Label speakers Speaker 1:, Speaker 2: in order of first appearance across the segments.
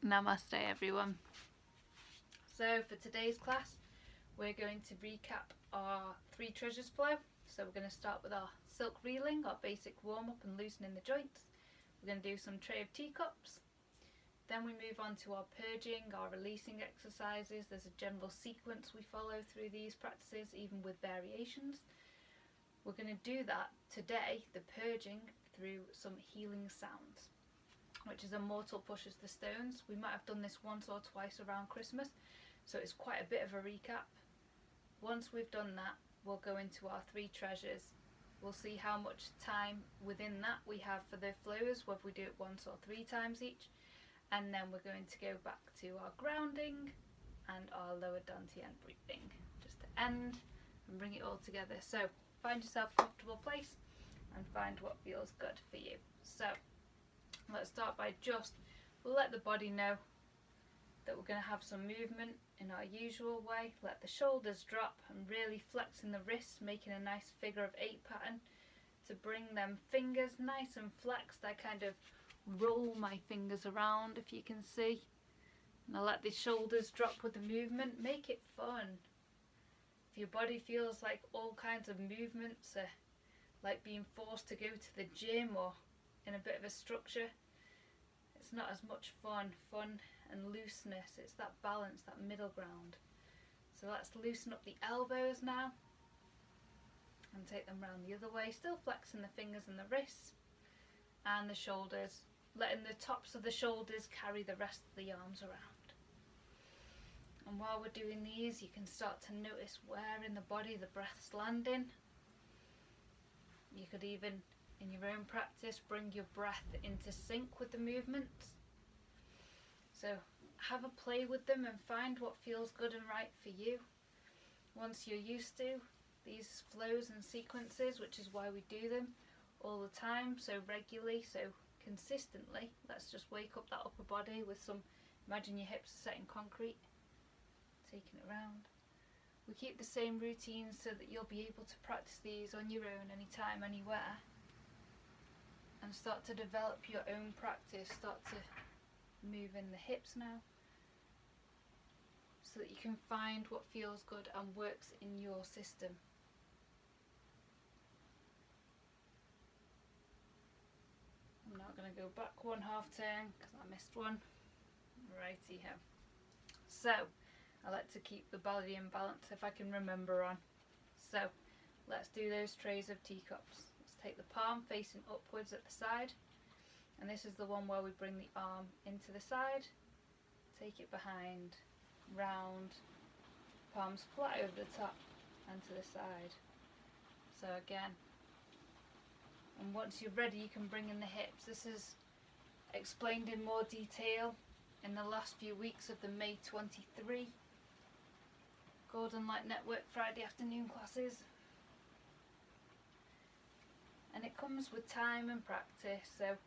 Speaker 1: Namaste everyone. So for today's class we're going to recap our 3 treasures flow. So we're going to start with our silk reeling, our basic warm-up and loosening the joints. We're going to do some tray of teacups. Then we move on to our purging, our releasing exercises. There's a general sequence we follow through these practices, even with variations. We're going to do that today, the purging, through some healing sounds, which is Immortal Pushes the Stones. We might have done this once or twice around Christmas, so it's quite a bit of a recap. Once we've done that, we'll go into our 3 treasures. We'll see how much time within that we have for the flows, whether we do it once or 3 times each, and then we're going to go back to our grounding and our lower dantian breathing, just to end and bring it all together. So find yourself a comfortable place and find what feels good for you. So let's start by we'll let the body know that we're going to have some movement in our usual way. Let the shoulders drop and really flexing the wrists, making a nice figure of 8 pattern to bring them fingers nice and flexed. I kind of roll my fingers around, if you can see, and I let the shoulders drop with the movement. Make it fun. If your body feels like all kinds of movements are like being forced to go to the gym or in a bit of a structure, it's not as much fun and looseness. It's that balance, that middle ground. So let's loosen up the elbows now and take them round the other way, still flexing the fingers and the wrists and the shoulders, letting the tops of the shoulders carry the rest of the arms around. And while we're doing these, you can start to notice where in the body the breath's landing. You could even, in your own practice, bring your breath into sync with the movements. So have a play with them and find what feels good and right for you. Once you're used to these flows and sequences, which is why we do them all the time, so regularly, so consistently, let's just wake up that upper body with some, imagine your hips are set in concrete, taking it round. We keep the same routines so that you'll be able to practice these on your own, anytime, anywhere, and start to develop your own practice. Start to move in the hips now so that you can find what feels good and works in your system. I'm now going to go back 1/2 turn because I missed one. Righty-ho. So I like to keep the body in balance if I can remember on. So let's do those trays of teacups. Let's take the palm facing upwards at the side, and this is the one where we bring the arm into the side, take it behind, round, palms flat over the top and to the side. So again, and once you're ready you can bring in the hips. This is explained in more detail in the last few weeks of the May 23 Golden Light Network Friday afternoon classes, and it comes with time and practice. So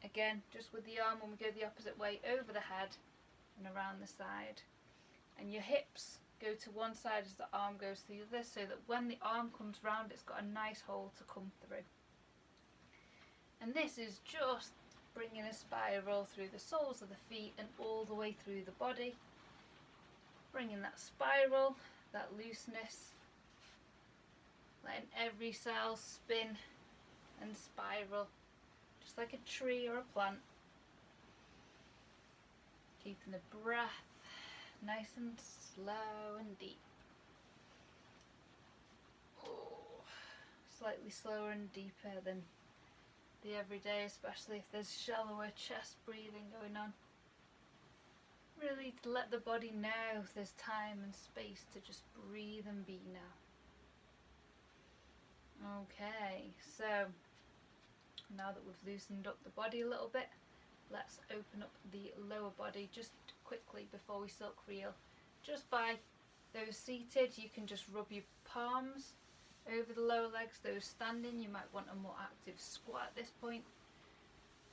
Speaker 1: again, just with the arm, when we go the opposite way, over the head and around the side, and your hips go to one side as the arm goes to the other, so that when the arm comes round it's got a nice hole to come through. And this is just bringing a spiral through the soles of the feet and all the way through the body, bringing that spiral, that looseness, letting every cell spin and spiral just like a tree or a plant, keeping the breath nice and slow and deep. Slightly slower and deeper than the everyday, especially if there's shallower chest breathing going on. Really to let the body know if there's time and space to just breathe and be now. Okay, so now that we've loosened up the body a little bit, let's open up the lower body just quickly before we silk reel. Just by those seated, you can just rub your palms over the lower legs. Those standing, you might want a more active squat at this point.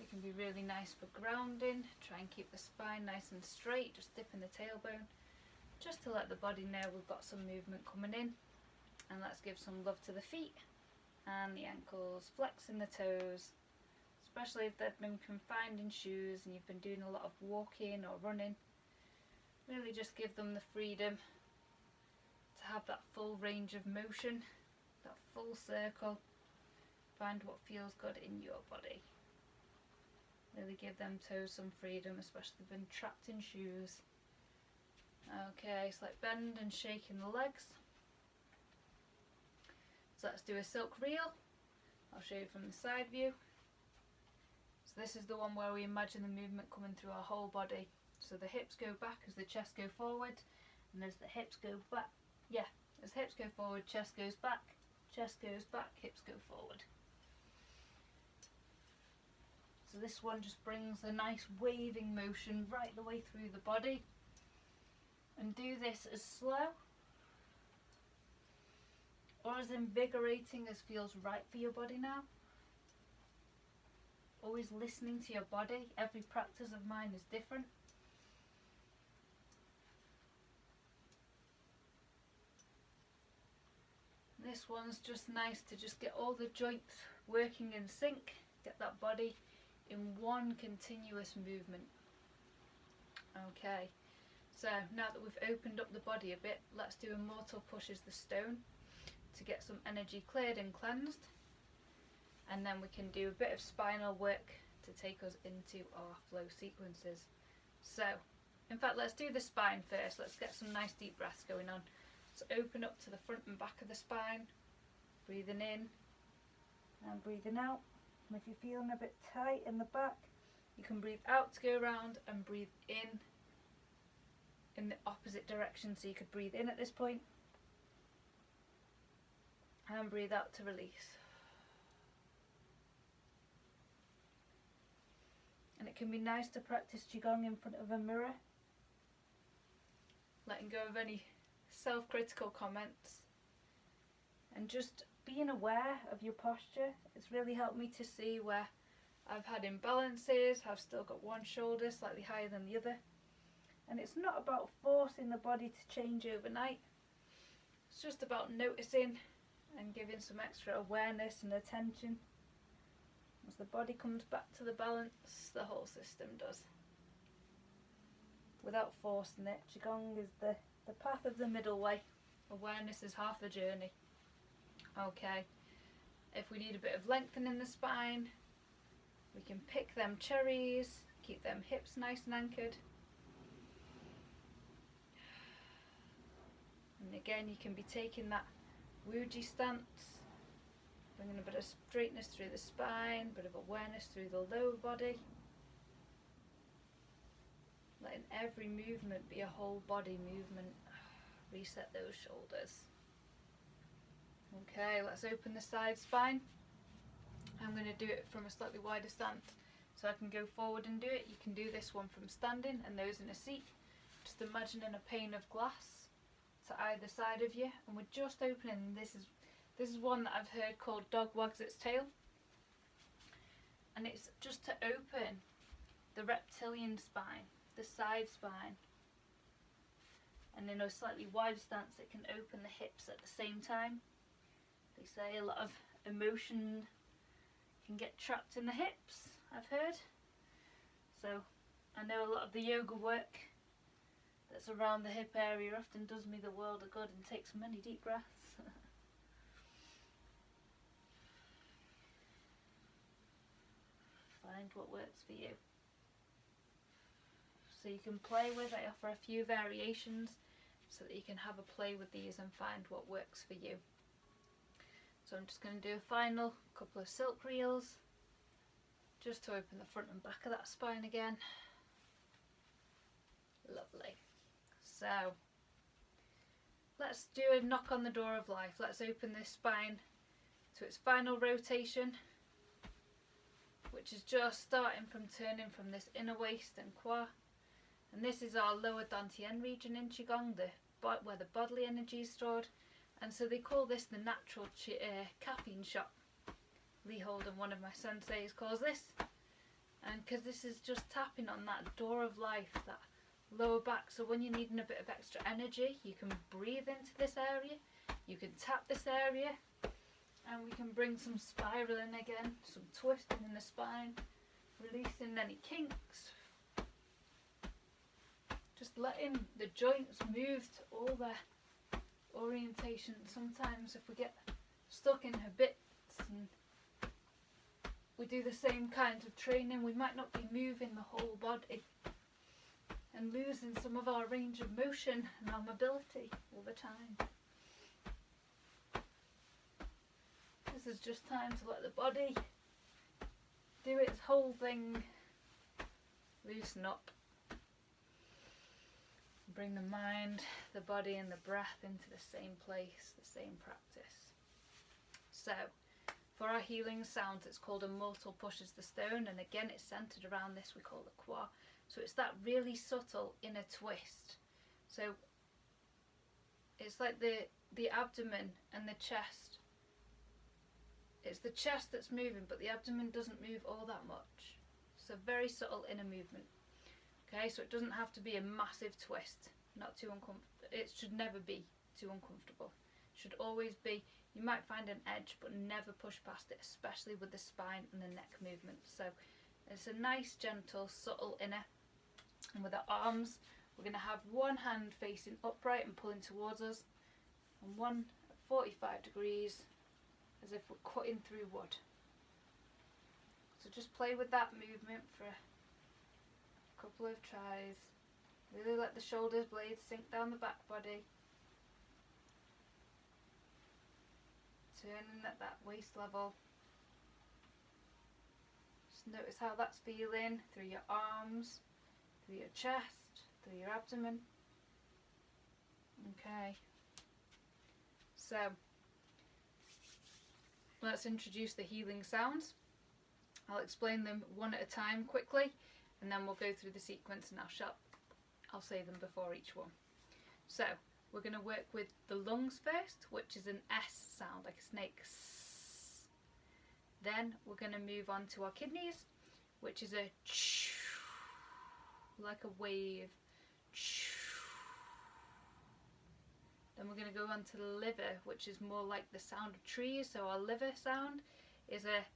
Speaker 1: It can be really nice for grounding. Try and keep the spine nice and straight, just dipping the tailbone, just to let the body know we've got some movement coming in. And let's give some love to the feet and the ankles, flexing the toes, especially if they've been confined in shoes and you've been doing a lot of walking or running. Really just give them the freedom to have that full range of motion, that full circle. Find what feels good in your body. Really give them toes some freedom, especially if they've been trapped in shoes. Okay, so like bend and shaking the legs. So let's do a silk reel. I'll show you from the side view. So this is the one where we imagine the movement coming through our whole body. So the hips go back as the chest go forward, and as the hips go back, as hips go forward, chest goes back, hips go forward. So this one just brings a nice waving motion right the way through the body. And do this as slow or as invigorating as feels right for your body now. Always listening to your body. Every practice of mine is different. This one's just nice to just get all the joints working in sync, get that body in one continuous movement. Okay, so now that we've opened up the body a bit, let's do a mortal push as the stone to get some energy cleared and cleansed, and then we can do a bit of spinal work to take us into our flow sequences. So, in fact, let's do the spine first. Let's get some nice deep breaths going on. So open up to the front and back of the spine, breathing in and breathing out. And if you're feeling a bit tight in the back, you can breathe out to go around and breathe in the opposite direction. So you could breathe in at this point and breathe out to release. And it can be nice to practice Qigong in front of a mirror, letting go of any self-critical comments and just being aware of your posture. It's really helped me to see where I've had imbalances, I've still got one shoulder slightly higher than the other. And it's not about forcing the body to change overnight. It's just about noticing and giving some extra awareness and attention. As the body comes back to the balance, the whole system does. Without forcing it. Qigong is the path of the middle way. Awareness is half the journey. Okay, if we need a bit of lengthening in the spine, we can pick them cherries, keep them hips nice and anchored. And again, you can be taking that Wuji stance, bringing a bit of straightness through the spine, a bit of awareness through the lower body. Letting every movement be a whole body movement. Reset those shoulders. Okay, let's open the side spine. I'm going to do it from a slightly wider stance so I can go forward and do it. You can do this one from standing, and those in a seat. Just imagining a pane of glass to either side of you, and we're just opening. This is one that I've heard called dog wags its tail, and it's just to open the reptilian spine, the side spine, and in a slightly wider stance it can open the hips at the same time. They say a lot of emotion can get trapped in the hips, I've heard. So I know a lot of the yoga work that's around the hip area often does me the world of good and takes many deep breaths. Find what works for you. So you can play with. I offer a few variations so that you can have a play with these and find what works for you. So I'm just going to do a final couple of silk reels just to open the front and back of that spine again. Lovely. So let's do a knock on the door of life. Let's open this spine to its final rotation, which is just starting from turning from this inner waist and qua. And this is our lower dantian region in Qigong, where the bodily energy is stored. And so they call this the natural caffeine shot. Lee Holden, one of my senseis, calls this. And because this is just tapping on that door of life, that lower back. So when you're needing a bit of extra energy, you can breathe into this area. You can tap this area. And we can bring some spiraling again, some twisting in the spine, releasing any kinks. Just letting the joints move to all their orientation. Sometimes if we get stuck in habits and we do the same kinds of training, we might not be moving the whole body and losing some of our range of motion and our mobility all the time. This is just time to let the body do its whole thing, loosen up. Bring the mind, the body and the breath into the same place, the same practice. So, for our healing sounds, it's called A Mortal Pushes the Stone, and again it's centered around this we call the Qua. So it's that really subtle inner twist. So it's like the abdomen and the chest. It's the chest that's moving, but the abdomen doesn't move all that much. So very subtle inner movement. Okay, so it doesn't have to be a massive twist, not too uncomfortable. It should never be too uncomfortable. It should always be, you might find an edge, but never push past it, especially with the spine and the neck movement. So it's a nice, gentle, subtle inner. And with our arms, we're going to have one hand facing upright and pulling towards us, and one at 45 degrees, as if we're cutting through wood. So just play with that movement for a couple of tries. Really let the shoulders blades sink down the back body. Turning at that waist level. Just notice how that's feeling through your arms, through your chest, through your abdomen. Okay. So let's introduce the healing sounds. I'll explain them one at a time quickly, and then we'll go through the sequence and I'll say them before each one. So we're going to work with the lungs first, which is an S sound, like a snake. S. Then we're going to move on to our kidneys, which is a ch, like a wave. Ch. Then we're going to go on to the liver, which is more like the sound of trees. So our liver sound is a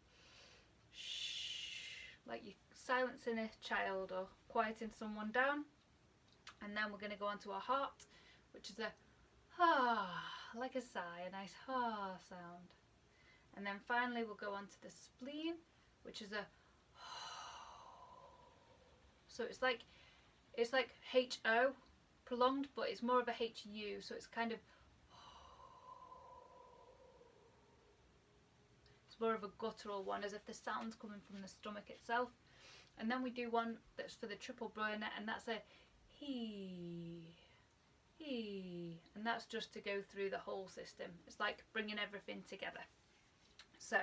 Speaker 1: sh, like you're silencing a child or quieting someone down. And then we're going to go on to our heart, which is a ha, like a sigh, a nice ha sound. And then finally we'll go on to the spleen, which is a so it's like H-O prolonged, but it's more of a H-U, so it's kind of, it's more of a guttural one, as if the sound's coming from the stomach itself. And then we do one that's for the triple burner, and that's a he, and that's just to go through the whole system. It's like bringing everything together. So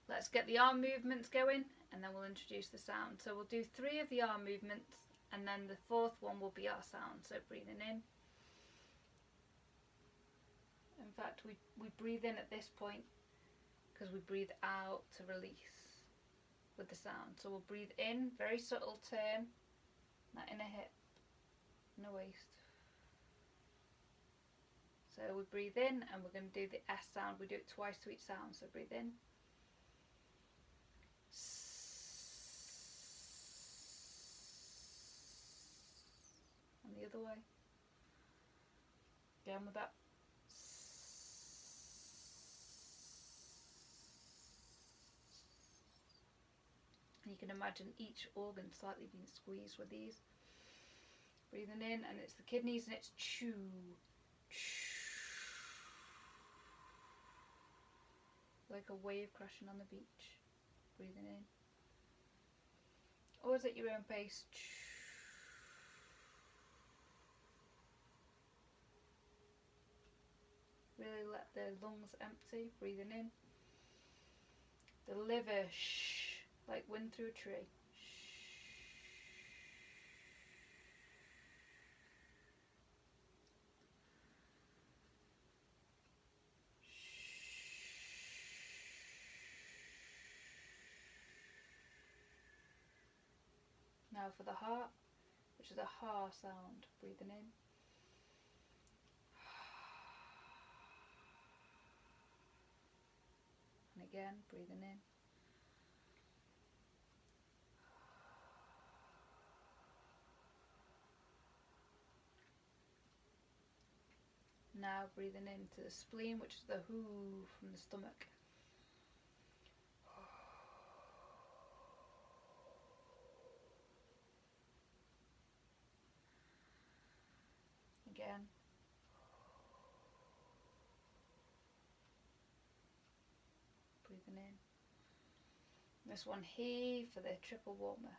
Speaker 1: let's get the arm movements going, and then we'll introduce the sound. So we'll do 3 of the arm movements, and then the 4th one will be our sound. So breathing in. In fact, we breathe in at this point because we breathe out to release with the sound. So we'll breathe in, very subtle turn, that inner hip, inner waist. So we breathe in, and we're going to do the S sound. We do it twice to each sound. So breathe in. And the other way. Again with that. And you can imagine each organ slightly being squeezed with these. Breathing in, and it's the kidneys, and it's chew. Like a wave crashing on the beach. Breathing in. Always at your own pace. Really let the lungs empty. Breathing in. The liver, shh, like wind through a tree. Now for the heart, which is a ha sound. Breathing in. again, breathing in. Now breathing into the spleen, which is the who from the stomach. Again. Breathing in. This one, he, for the triple warmer.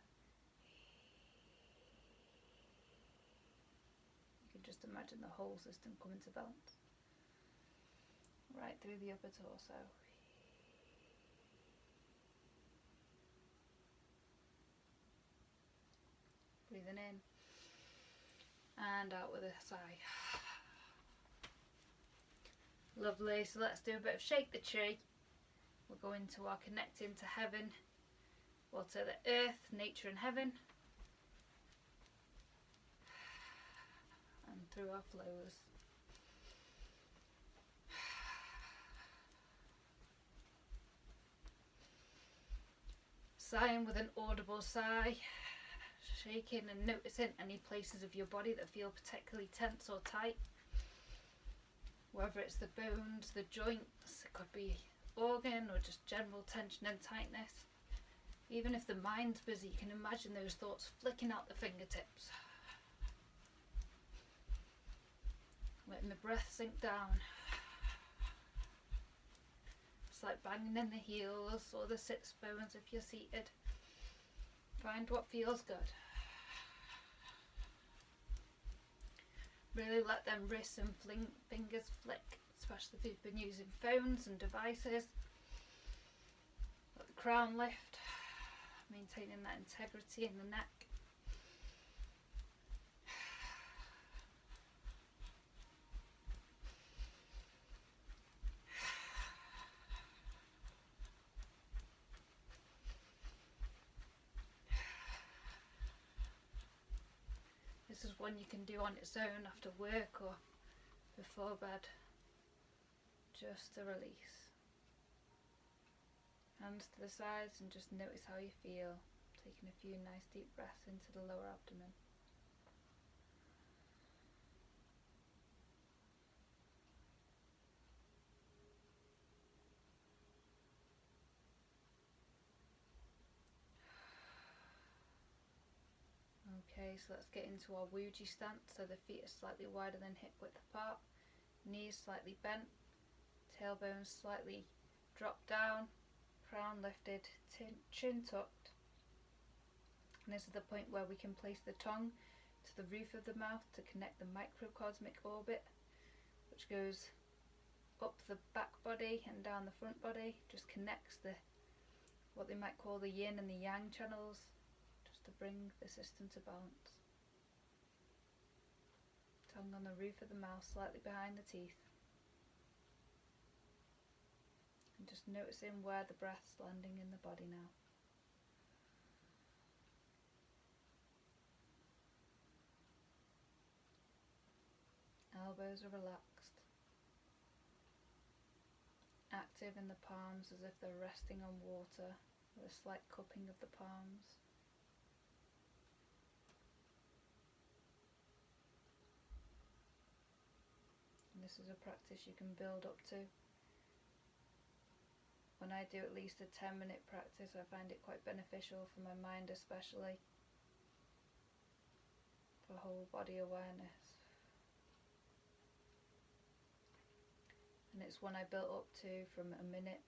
Speaker 1: You can just imagine the whole system coming to balance. Right through the upper torso. Breathing in and out with a sigh. Lovely, so let's do a bit of shake the tree. We'll go into our connecting to heaven, or to the earth, nature and heaven, and through our flows. Sighing with an audible sigh, shaking and noticing any places of your body that feel particularly tense or tight. Whether it's the bones, the joints, it could be organ or just general tension and tightness. Even if the mind's busy, you can imagine those thoughts flicking out the fingertips. Letting the breath sink down. It's like banging in the heels or the sits bones if you're seated. Find what feels good. Really let them wrists and fingers flick, especially if you've been using phones and devices. Let the crown lift, maintaining that integrity in the neck. This is one you can do on its own after work or before bed, just to release. Hands to the sides and just notice how you feel, taking a few nice deep breaths into the lower abdomen. Okay, so let's get into our Wuji stance. So the feet are slightly wider than hip width apart, knees slightly bent, tailbone slightly dropped down, crown lifted, chin tucked. And this is the point where we can place the tongue to the roof of the mouth to connect the microcosmic orbit, which goes up the back body and down the front body, just connects the what they might call the yin and the yang channels, to bring the system to balance. Tongue on the roof of the mouth, slightly behind the teeth. And just noticing where the breath's landing in the body now. Elbows are relaxed. Active in the palms as if they're resting on water, with a slight cupping of the palms. This is a practice you can build up to. When I do at least a 10-minute practice, I find it quite beneficial for my mind, especially for whole body awareness. And it's one I built up to from a minute,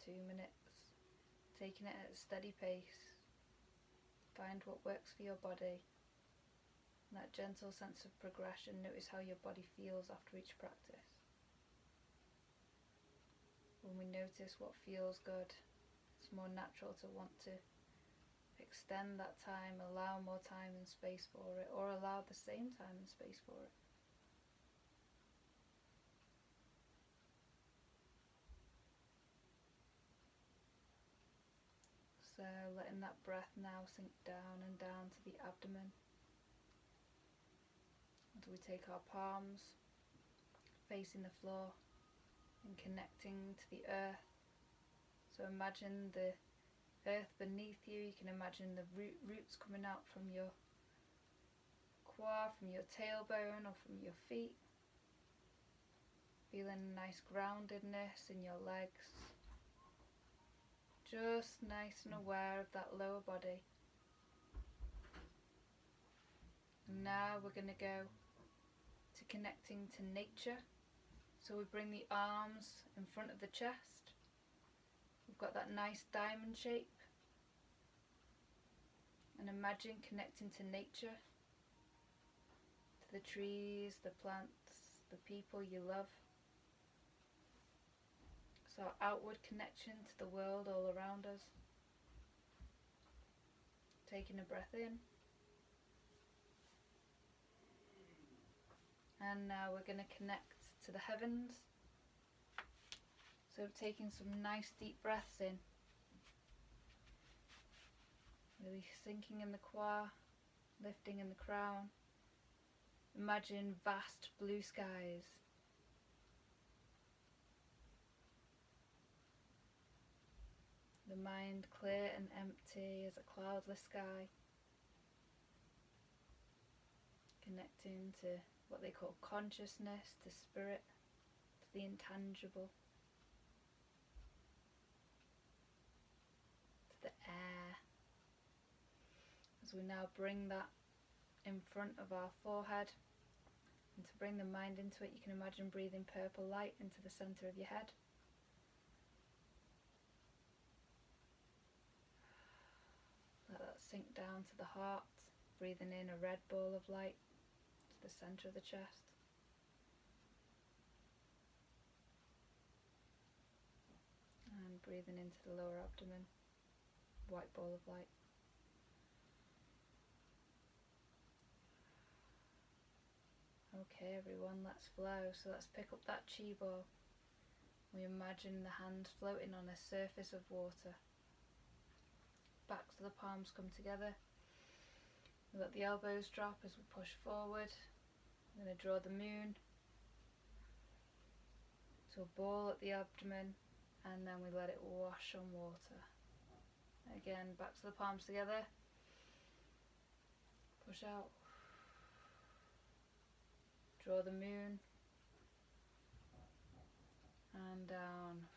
Speaker 1: 2 minutes, taking it at a steady pace. Find what works for your body. That gentle sense of progression. Notice how your body feels after each practice. When we notice what feels good, it's more natural to want to extend that time, allow more time and space for it, or allow the same time and space for it. So letting that breath now sink down and down to the abdomen. As we take our palms facing the floor and connecting to the earth, So imagine the earth beneath you. You can imagine the roots coming out from your quad, from your tailbone or from your feet. Feeling a nice groundedness in your legs. Just nice and aware of that lower body. And now we're going to go to connecting to nature. So we bring the arms in front of the chest. We've got that nice diamond shape. And imagine connecting to nature, to the trees, the plants, the people you love. So outward connection to the world all around us. Taking a breath in. And now we're going to connect to the heavens. So taking some nice deep breaths in. Really sinking in the qua, lifting in the crown. Imagine vast blue skies. The mind clear and empty as a cloudless sky. Connecting to what they call consciousness, to spirit, to the intangible, to the air. As we now bring that in front of our forehead, and to bring the mind into it, you can imagine breathing purple light into the center of your head. Let that sink down to the heart, breathing in a red ball of light to the center of the chest. And breathing into the lower abdomen, white ball of light. Okay everyone, let's flow. So let's pick up that Qi ball. We imagine the hands floating on a surface of water. Backs of the palms come together. We let the elbows drop as we push forward. I'm going to draw the moon to a ball at the abdomen, and then we let it wash on water. Again, backs of the palms together. Push out. Draw the moon. And down.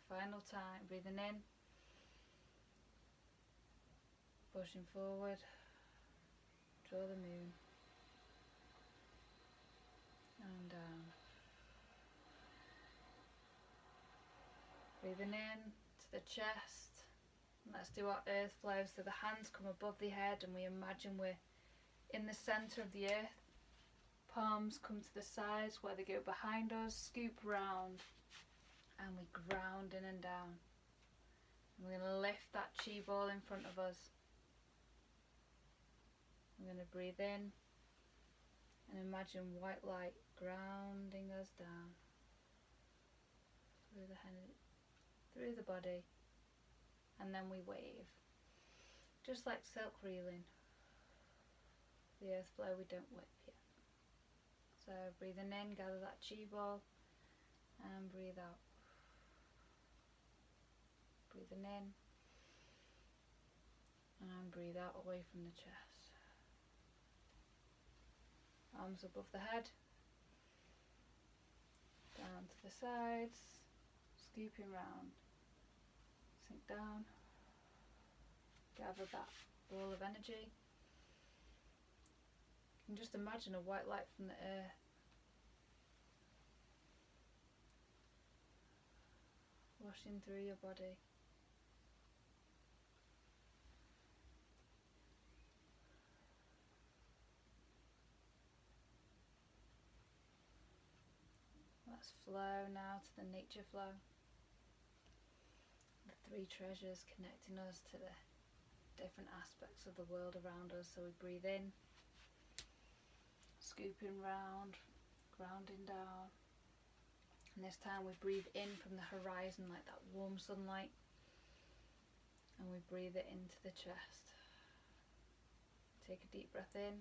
Speaker 1: Final time, breathing in. Pushing forward. Draw the moon. And down. Breathing in to the chest. And let's do our earth flow. So the hands come above the head and we imagine we're in the center of the earth. Palms come to the sides where they go behind us, scoop round, and we ground in and down. And we're going to lift that Qi ball in front of us. I'm going to breathe in and imagine white light grounding us down through the head, through the body, and then we wave, just like silk reeling. The earth flow, we don't whip yet. So breathing in, gather that Qi ball, and breathe out. Breathing in, and breathe out away from the chest. Arms above the head, down to the sides, scooping round. Sink down, gather that ball of energy. And just imagine a white light from the earth. Washing through your body. Let's flow now to the nature flow. The three treasures connecting us to the different aspects of the world around us. So we breathe in. Scooping round, grounding down, and this time we breathe in from the horizon like that warm sunlight, and we breathe it into the chest. Take a deep breath in,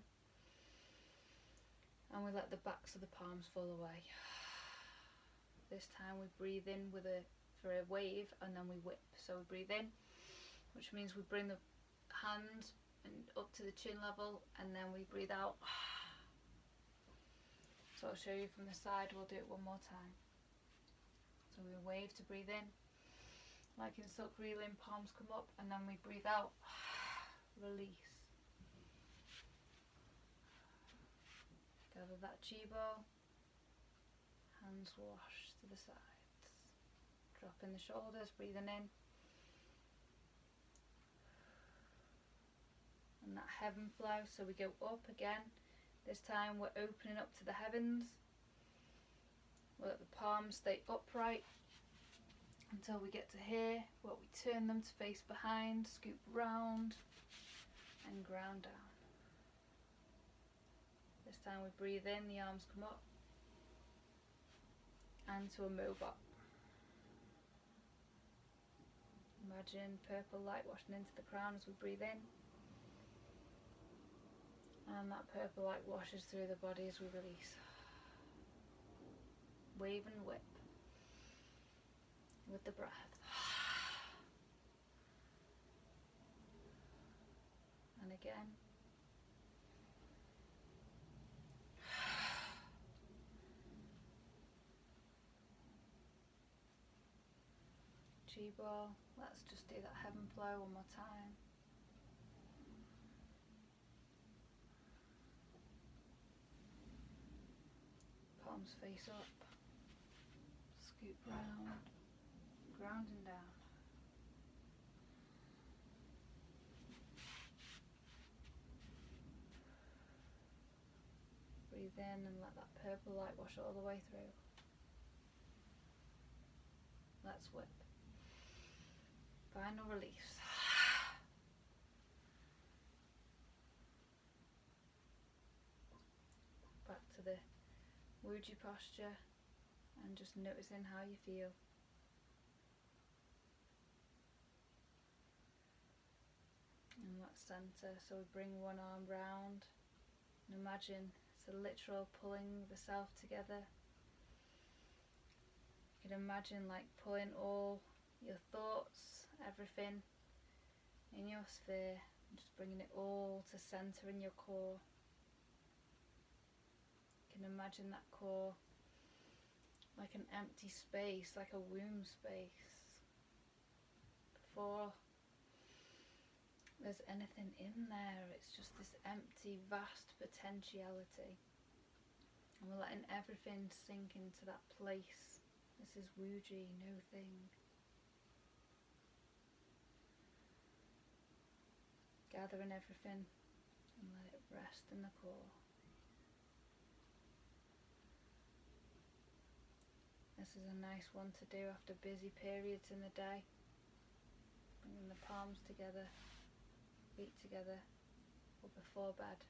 Speaker 1: and we let the backs of the palms fall away. This time we breathe in with a for a wave, and then we whip. So we breathe in, which means we bring the hand and up to the chin level, and then we breathe out. So I'll show you from the side. We'll do it one more time. So we wave to breathe in, like in silk reeling, palms come up, and then we breathe out. Release. Gather that Qi ball. Hands wash to the sides. Dropping the shoulders, breathing in. And that heaven flow, so we go up again. This time we're opening up to the heavens. We'll let the palms stay upright until we get to here, where we turn them to face behind, scoop round and ground down. This time we breathe in, the arms come up, and to a mobot. Imagine purple light washing into the crown as we breathe in, and that purple light washes through the body as we release. Wave and whip with the breath. And again. Qi ball. Let's just do that heaven flow one more time. Palms face up. Scoop round. Grounding down. Breathe in and let that purple light wash all the way through. Let's whip. Final release. Back to the Wuji posture and just noticing how you feel. And let's center, so we bring one arm round and imagine it's a literal pulling the self together. You can imagine like pulling all your thoughts, everything in your sphere, and just bringing it all to center in your core. You can imagine that core like an empty space, like a womb space, before there's anything in there. It's just this empty, vast potentiality, and we're letting everything sink into that place. This is Wuji, no thing. Gathering everything and let it rest in the core. This is a nice one to do after busy periods in the day. Bringing the palms together, feet together, or before bed.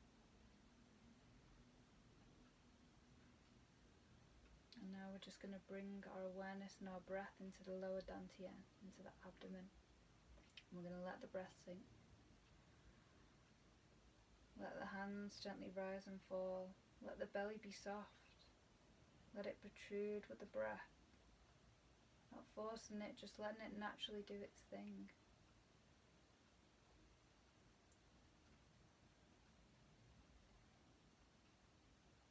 Speaker 1: And now we're just going to bring our awareness and our breath into the lower dantian, into the abdomen. And we're going to let the breath sink. Let the hands gently rise and fall. Let the belly be soft. Let it protrude with the breath. Not forcing it, just letting it naturally do its thing.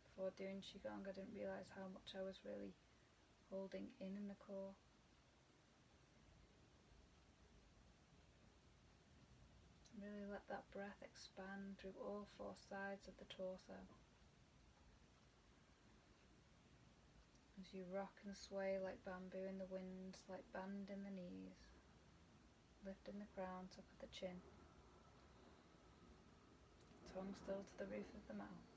Speaker 1: Before doing Qigong, I didn't realise how much I was really holding in the core. Really let that breath expand through all four sides of the torso. As you rock and sway like bamboo in the wind, like band in the knees, lifting the crown, top of the chin, tongue still to the roof of the mouth.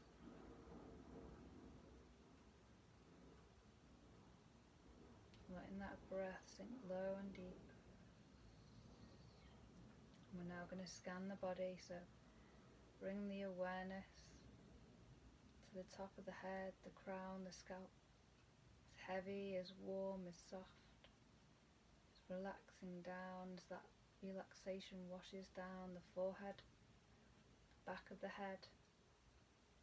Speaker 1: Letting that breath sink low and deep. And we're now going to scan the body, so bring the awareness to the top of the head, the crown, the scalp. As heavy, as warm, as soft. It's relaxing down as that relaxation washes down the forehead, the back of the head,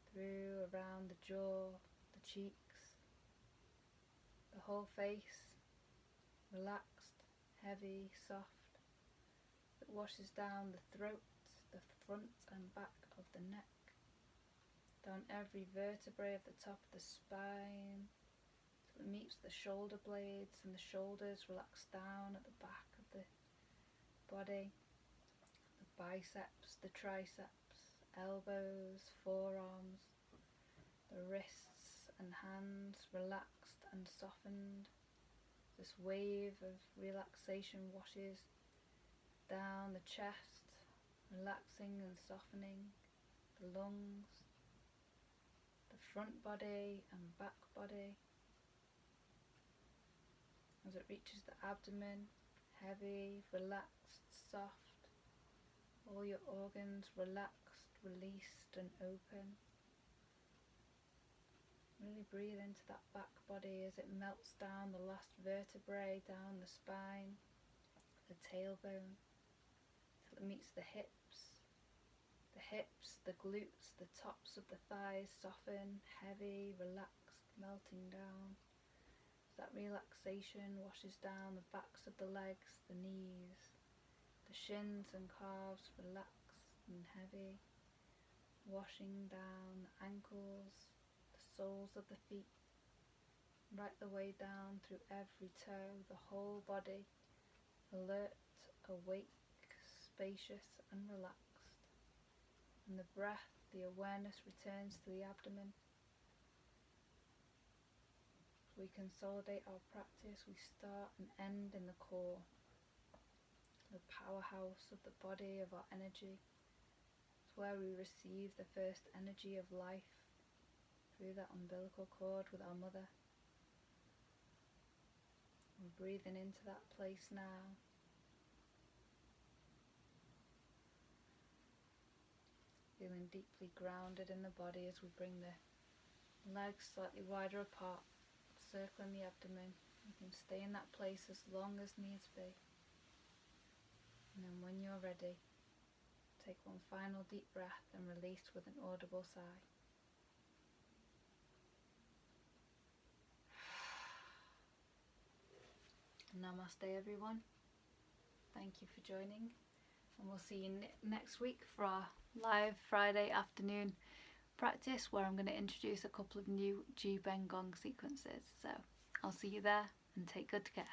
Speaker 1: through, around the jaw, the cheeks, the whole face, relaxed, heavy, soft, that washes down the throat, the front and back of the neck, down every vertebrae of the top of the spine, till it meets the shoulder blades and the shoulders relax down at the back of the body, the biceps, the triceps, elbows, forearms, the wrists and hands relaxed and softened. This wave of relaxation washes down the chest, relaxing and softening the lungs, the front body and back body. As it reaches the abdomen, heavy, relaxed, soft, all your organs relaxed, released and open. Really breathe into that back body as it melts down the last vertebrae, down the spine, the tailbone, till it meets the hips, the glutes, the tops of the thighs soften, heavy, relaxed, melting down. That relaxation washes down the backs of the legs, the knees, the shins and calves relaxed and heavy, washing down the ankles, the soles of the feet, right the way down through every toe, the whole body, alert, awake, spacious and relaxed. And the breath, the awareness returns to the abdomen. We consolidate our practice, we start and end in the core, the powerhouse of the body, of our energy. It's where we receive the first energy of life through that umbilical cord with our mother. We're breathing into that place now. Feeling deeply grounded in the body as we bring the legs slightly wider apart, circling the abdomen. You can stay in that place as long as needs be. And then when you're ready, take one final deep breath and release with an audible sigh. Namaste everyone. Thank you for joining, and we'll see you next week for our live Friday afternoon practice, where I'm going to introduce a couple of new QiGong sequences. So I'll see you there, and take good care.